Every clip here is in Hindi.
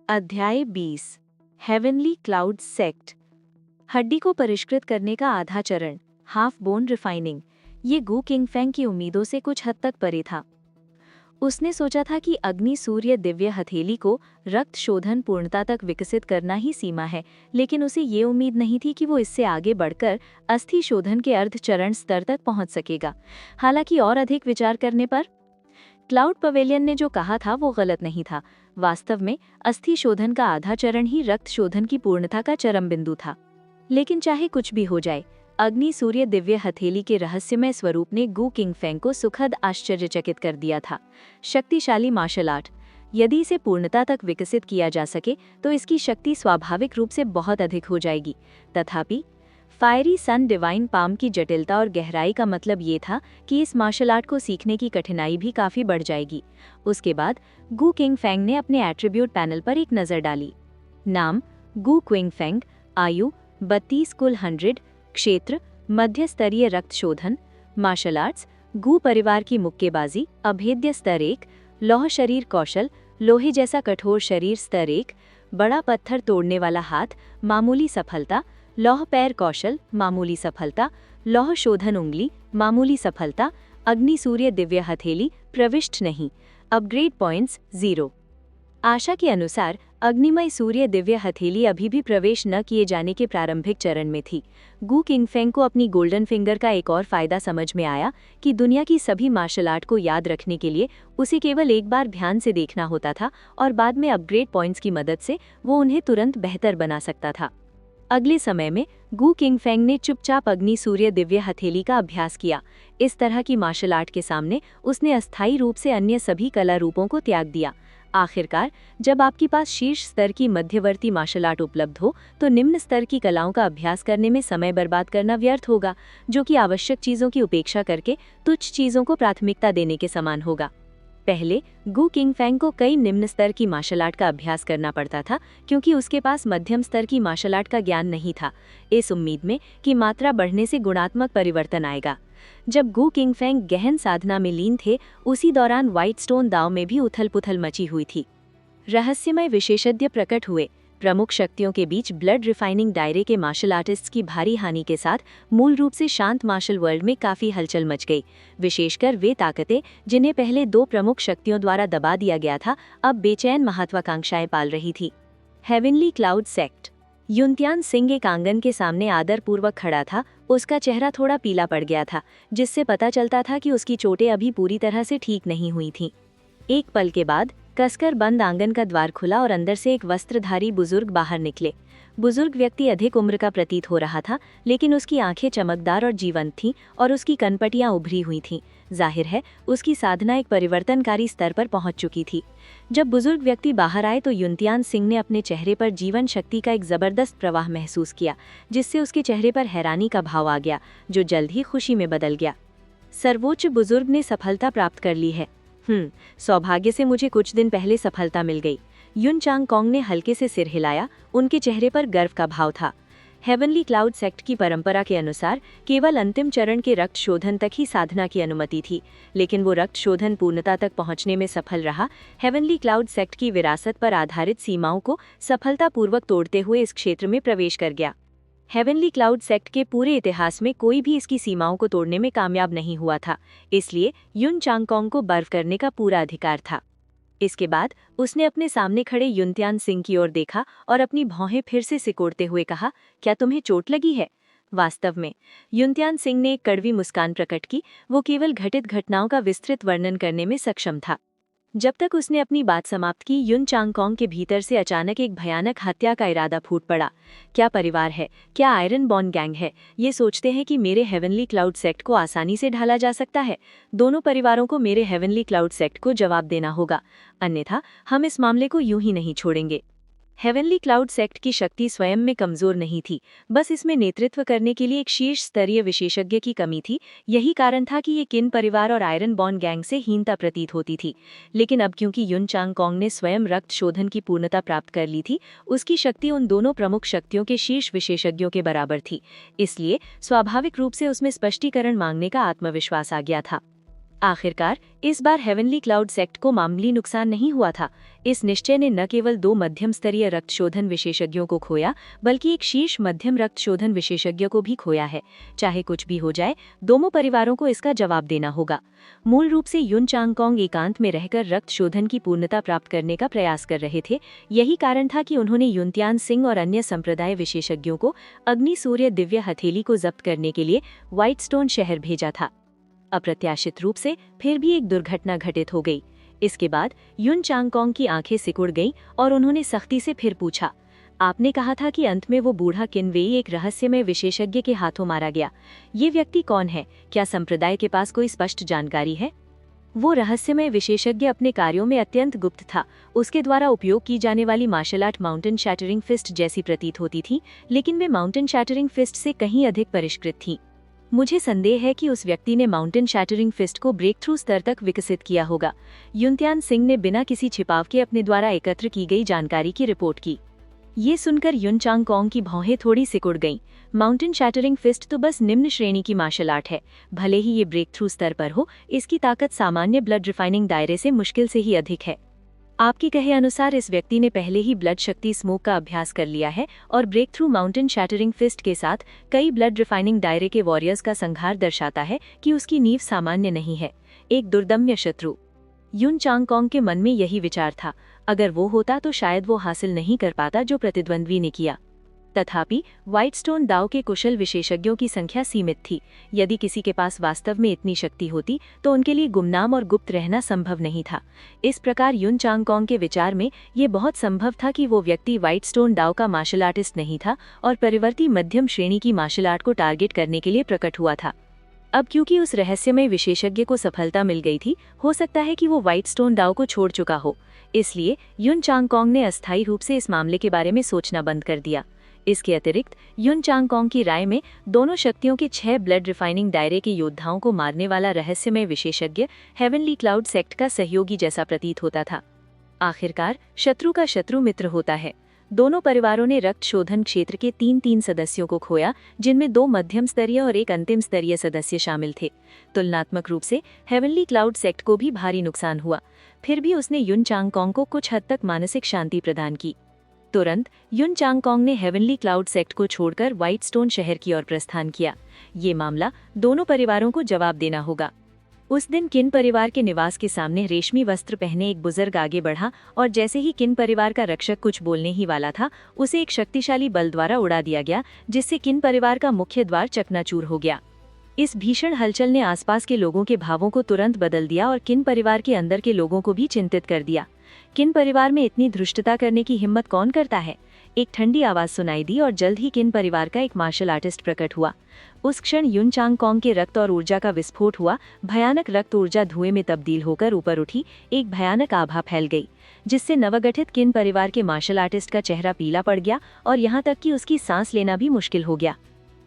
अध्याय 20 हेवनली क्लाउड सेक्ट। हड्डी को परिष्कृत करने का आधा चरण, हाफ बोन रिफाइनिंग। ये गु किंगफेंग की उम्मीदों से कुछ हद तक परे था। उसने सोचा था कि अग्नि सूर्य दिव्य हथेली को रक्त शोधन पूर्णता तक विकसित करना ही सीमा है, लेकिन उसे ये उम्मीद नहीं थी कि वो इससे आगे बढ़कर अस्थि शोधन के अर्ध चरण स्तर तक पहुंच सकेगा। हालांकि और अधिक विचार करने पर क्लाउड पवेलियन ने जो कहा था वो गलत नहीं था। वास्तव में अस्थि शोधन का आधा चरण ही रक्त शोधन की पूर्णता का चरम बिंदु था। लेकिन चाहे कुछ भी हो जाए, अग्नि सूर्य दिव्य हथेली के रहस्यमय स्वरूप ने गु किंगफेंग को सुखद आश्चर्यचकित कर दिया था। शक्तिशाली मार्शल आर्ट, यदि इसे पूर्णता तक विकसित किया जा सके तो इसकी शक्ति स्वाभाविक रूप से बहुत अधिक हो जाएगी। तथापि फायरी सन डिवाइन पाम की जटिलता और गहराई का मतलब ये था कि इस मार्शल आर्ट को सीखने की कठिनाई भी काफी बढ़ जाएगी। उसके बाद गु किंगफेंग ने अपने एट्रीब्यूट पैनल पर एक नजर डाली। नाम गु किंगफेंग, आयु 32 कुल 100, क्षेत्र मध्य स्तरीय रक्त शोधन, मार्शल आर्ट्स गु परिवार की मुक्केबाजी अभेद्य स्तर 1, लौह शरीर कौशल लोहे जैसा कठोर शरीर स्तर 1, बड़ा पत्थर तोड़ने वाला हाथ मामूली सफलता, लौह पैर कौशल मामूली सफलता, लौह शोधन उंगली मामूली सफलता, अग्नि सूर्य दिव्य हथेली प्रविष्ट नहीं, अपग्रेड पॉइंट्स 0। आशा के अनुसार अग्निमय सूर्य दिव्य हथेली अभी भी प्रवेश न किए जाने के प्रारंभिक चरण में थी। गु किंगफेंग को अपनी गोल्डन फिंगर का एक और फायदा समझ में आया कि दुनिया की सभी मार्शल आर्ट को याद रखने के लिए उसे केवल एक बार ध्यान से देखना होता था और बाद में अपग्रेड पॉइंट्स की मदद से वो उन्हें तुरंत बेहतर बना सकता था। अगले समय में गु किंगफेंग ने चुपचाप अग्नि सूर्य दिव्य हथेली का अभ्यास किया। इस तरह की मार्शल आर्ट के सामने उसने अस्थायी रूप से अन्य सभी कला रूपों को त्याग दिया। आखिरकार जब आपके पास शीर्ष स्तर की मध्यवर्ती मार्शल आर्ट उपलब्ध हो तो निम्न स्तर की कलाओं का अभ्यास करने में समय बर्बाद करना व्यर्थ होगा, जो कि आवश्यक चीजों की उपेक्षा करके तुच्छ चीजों को प्राथमिकता देने के समान होगा। पहले गु किंगफेंग को कई निम्न स्तर की मार्शल आर्ट का अभ्यास करना पड़ता था, क्योंकि उसके पास मध्यम स्तर की मार्शल आर्ट का ज्ञान नहीं था, इस उम्मीद में कि मात्रा बढ़ने से गुणात्मक परिवर्तन आएगा। जब गु किंगफेंग गहन साधना में लीन थे, उसी दौरान व्हाइट स्टोन दाव में भी उथल पुथल मची हुई थी। रहस्यमय विशेषज्ञ प्रकट हुए। प्रमुख शक्तियों के बीच ब्लड रिफाइनिंग दायरे के मार्शल आर्टिस्ट्स की भारी हानि के साथ मूल रूप से शांत मार्शल वर्ल्ड में काफी हलचल मच गई। विशेषकर वे ताकतें जिन्हें पहले दो प्रमुख शक्तियों द्वारा दबा दिया गया था, अब बेचैन महत्वाकांक्षाएं पाल रही थी। Heavenly cloud sect. युनत्यान सिंह एक आंगन के सामने आदरपूर्वक खड़ा था। उसका चेहरा थोड़ा पीला पड़ गया था, जिससे पता चलता था कि उसकी चोटें अभी पूरी तरह से ठीक नहीं हुई थीं। एक पल के बाद कसकर बंद आंगन का द्वार खुला और अंदर से एक वस्त्रधारी बुजुर्ग बाहर निकले। बुजुर्ग व्यक्ति अधिक उम्र का प्रतीत हो रहा था, लेकिन उसकी आंखें चमकदार और जीवंत थीं और उसकी कनपटियां उभरी हुई थीं। जाहिर है उसकी साधना एक परिवर्तनकारी स्तर पर पहुंच चुकी थी। जब बुजुर्ग व्यक्ति बाहर आए तो युनत्यान सिंह ने अपने चेहरे पर जीवन शक्ति का एक जबरदस्त प्रवाह महसूस किया, जिससे उसके चेहरे पर हैरानी का भाव आ गया, जो जल्द ही खुशी में बदल गया। सर्वोच्च बुजुर्ग ने सफलता प्राप्त कर ली है। सौभाग्य से मुझे कुछ दिन पहले सफलता मिल गई। युन चांगकोंग ने हल्के से सिर हिलाया, उनके चेहरे पर गर्व का भाव था। हेवनली क्लाउड सेक्ट की परंपरा के अनुसार केवल अंतिम चरण के रक्त शोधन तक ही साधना की अनुमति थी, लेकिन वो रक्त शोधन पूर्णता तक पहुंचने में सफल रहा। हेवनली क्लाउड सेक्ट की विरासत पर आधारित सीमाओं को सफलतापूर्वक तोड़ते हुए इस क्षेत्र में प्रवेश कर गया। हेवनली क्लाउड सेक्ट के पूरे इतिहास में कोई भी इसकी सीमाओं को तोड़ने में कामयाब नहीं हुआ था, इसलिए युन चांगकोंग को बर्फ करने का पूरा अधिकार था। इसके बाद उसने अपने सामने खड़े युनत्यान सिंह की ओर देखा और अपनी भौहें फिर से सिकोड़ते हुए कहा, क्या तुम्हें चोट लगी है? वास्तव में युनत्यान सिंह ने एक कड़वी मुस्कान प्रकट की। वो केवल घटित घटनाओं का विस्तृत वर्णन करने में सक्षम था। जब तक उसने अपनी बात समाप्त की, युन चांगकोंग के भीतर से अचानक एक भयानक हत्या का इरादा फूट पड़ा। क्या परिवार है, क्या आयरन बॉन्ड गैंग है, ये सोचते हैं कि मेरे हेवनली क्लाउड सेक्ट को आसानी से ढाला जा सकता है? दोनों परिवारों को मेरे हेवनली क्लाउड सेक्ट को जवाब देना होगा, अन्यथा हम इस मामले को यूं ही नहीं छोड़ेंगे। हेवनली क्लाउड सेक्ट की शक्ति स्वयं में कमजोर नहीं थी, बस इसमें नेतृत्व करने के लिए एक शीर्ष स्तरीय विशेषज्ञ की कमी थी। यही कारण था कि ये किन परिवार और आयरन बॉन्ड गैंग से हीनता प्रतीत होती थी। लेकिन अब क्योंकि युन चांगकोंग ने स्वयं रक्त शोधन की पूर्णता प्राप्त कर ली थी, उसकी शक्ति उन दोनों प्रमुख शक्तियों के शीर्ष विशेषज्ञों के बराबर थी। इसलिए स्वाभाविक रूप से उसमें स्पष्टीकरण मांगने का आत्मविश्वास आ गया था। आखिरकार इस बार हेवनली क्लाउड सेक्ट को मामूली नुकसान नहीं हुआ था। इस निश्चय ने न केवल 2 मध्यम स्तरीय रक्त शोधन विशेषज्ञों को खोया, बल्कि एक शीर्ष मध्यम रक्त शोधन विशेषज्ञ को भी खोया है। चाहे कुछ भी हो जाए, दोनों परिवारों को इसका जवाब देना होगा। मूल रूप से युन चांगकोंग एकांत में रहकर रक्त शोधन की पूर्णता प्राप्त करने का प्रयास कर रहे थे। यही कारण था कि उन्होंने युनत्यान सिंह और अन्य संप्रदाय विशेषज्ञों को अग्नि सूर्य दिव्य हथेली को जब्त करने के लिए व्हाइट स्टोन शहर भेजा था। अप्रत्याशित रूप से फिर भी एक दुर्घटना घटित हो गई। इसके बाद युन चांगकोंग की आंखें सिकुड़ गईं और उन्होंने सख्ती से फिर पूछा, आपने कहा था कि अंत में वो बूढ़ा किनवेई एक रहस्यमय विशेषज्ञ के हाथों मारा गया। ये व्यक्ति कौन है? क्या संप्रदाय के पास कोई स्पष्ट जानकारी है? वो रहस्यमय विशेषज्ञ अपने कार्यों में अत्यंत गुप्त था। उसके द्वारा उपयोग की जाने वाली martial art mountain shattering fist जैसी प्रतीत होती थी, लेकिन वे माउंटेन शैटरिंग फिस्ट से कहीं अधिक परिष्कृत थी। मुझे संदेह है कि उस व्यक्ति ने माउंटेन शैटरिंग फिस्ट को ब्रेक थ्रू स्तर तक विकसित किया होगा। युनत्यान सिंह ने बिना किसी छिपाव के अपने द्वारा एकत्र की गई जानकारी की रिपोर्ट की। ये सुनकर युन चांगकोंग की भौहें थोड़ी सिकुड़ गईं। माउंटेन शैटरिंग फिस्ट तो बस निम्न श्रेणी की मार्शल आर्ट है। भले ही ये ब्रेक थ्रू स्तर पर हो, इसकी ताकत सामान्य ब्लड रिफाइनिंग दायरे से मुश्किल से ही अधिक है। आपके कहे अनुसार इस व्यक्ति ने पहले ही ब्लड शक्ति स्मोक का अभ्यास कर लिया है और breakthrough mountain shattering fist के साथ कई ब्लड रिफाइनिंग दायरे के वॉरियर्स का संघार दर्शाता है कि उसकी नींव सामान्य नहीं है, एक दुर्दम्य शत्रु। युन चांगकोंग के मन में यही विचार था। अगर वो होता तो शायद वो हासिल नहीं कर पाता जो प्रतिद्वंद्वी ने किया। तथापि व्हाइट स्टोन दाव के कुशल विशेषज्ञों की संख्या सीमित थी। यदि किसी के पास वास्तव में इतनी शक्ति होती तो उनके लिए गुमनाम और गुप्त रहना संभव नहीं था। इस प्रकार युन चांगकोंग के विचार में ये बहुत संभव था कि वो व्यक्ति व्हाइट स्टोन दाव का मार्शल आर्टिस्ट नहीं था और परिवर्ती मध्यम श्रेणी की मार्शल आर्ट को टारगेट करने के लिए प्रकट हुआ था। अब क्योंकि उस रहस्यमय विशेषज्ञ को सफलता मिल गई थी, हो सकता है कि वो व्हाइट स्टोन दाव को छोड़ चुका हो। इसलिए युन चांगकोंग ने अस्थायी रूप से इस मामले के बारे में सोचना बंद कर दिया। इसके अतिरिक्त युन चांगकोंग की राय में दोनों शक्तियों के 6 ब्लड रिफाइनिंग दायरे के योद्धाओं को मारने वाला रहस्यमय विशेषज्ञ हेवनली क्लाउड सेक्ट का सहयोगी जैसा प्रतीत होता था। आखिरकार शत्रु का शत्रु मित्र होता है। दोनों परिवारों ने रक्त शोधन क्षेत्र के 3 सदस्यों को खोया, जिनमें 2 मध्यम स्तरीय और एक अंतिम स्तरीय सदस्य शामिल थे। तुलनात्मक रूप से हेवनली क्लाउड सेक्ट को भी भारी नुकसान हुआ। फिर भी उसने युन चांगकोंग को कुछ हद तक मानसिक शांति प्रदान की। तुरंत युन चांगकोंग ने हेवनली क्लाउड सेक्ट को छोड़कर व्हाइट स्टोन शहर की ओर प्रस्थान किया। ये मामला दोनों परिवारों को जवाब देना होगा। उस दिन किन परिवार के निवास के सामने रेशमी वस्त्र पहने एक बुजुर्ग आगे बढ़ा और जैसे ही किन परिवार का रक्षक कुछ बोलने ही वाला था, उसे एक शक्तिशाली बल द्वारा उड़ा दिया गया, जिससे किन परिवार का मुख्य द्वार चकनाचूर हो गया। इस भीषण हलचल ने आसपास के लोगों के भावों को तुरंत बदल दिया और किन परिवार के अंदर के लोगों को भी चिंतित कर दिया। किन परिवार में इतनी धृष्टता करने की हिम्मत कौन करता है? एक ठंडी आवाज सुनाई दी और जल्द ही किन परिवार का एक मार्शल आर्टिस्ट प्रकट हुआ। उस क्षण युन चांगकोंग के रक्त और ऊर्जा का विस्फोट हुआ। भयानक रक्त ऊर्जा धुएं में तब्दील होकर ऊपर उठी। एक भयानक आभा फैल गई, जिससे नवगठित किन परिवार के मार्शल आर्टिस्ट का चेहरा पीला पड़ गया और यहाँ तक कि उसकी सांस लेना भी मुश्किल हो गया।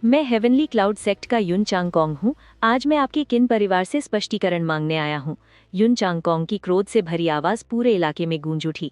मैं हेवनली क्लाउड सेक्ट का युन चांगकोंग हूँ। आज मैं आपके किन परिवार से स्पष्टीकरण मांगने आया हूँ। युन चांगकोंग की क्रोध से भरी आवाज पूरे इलाके में गूंज उठी।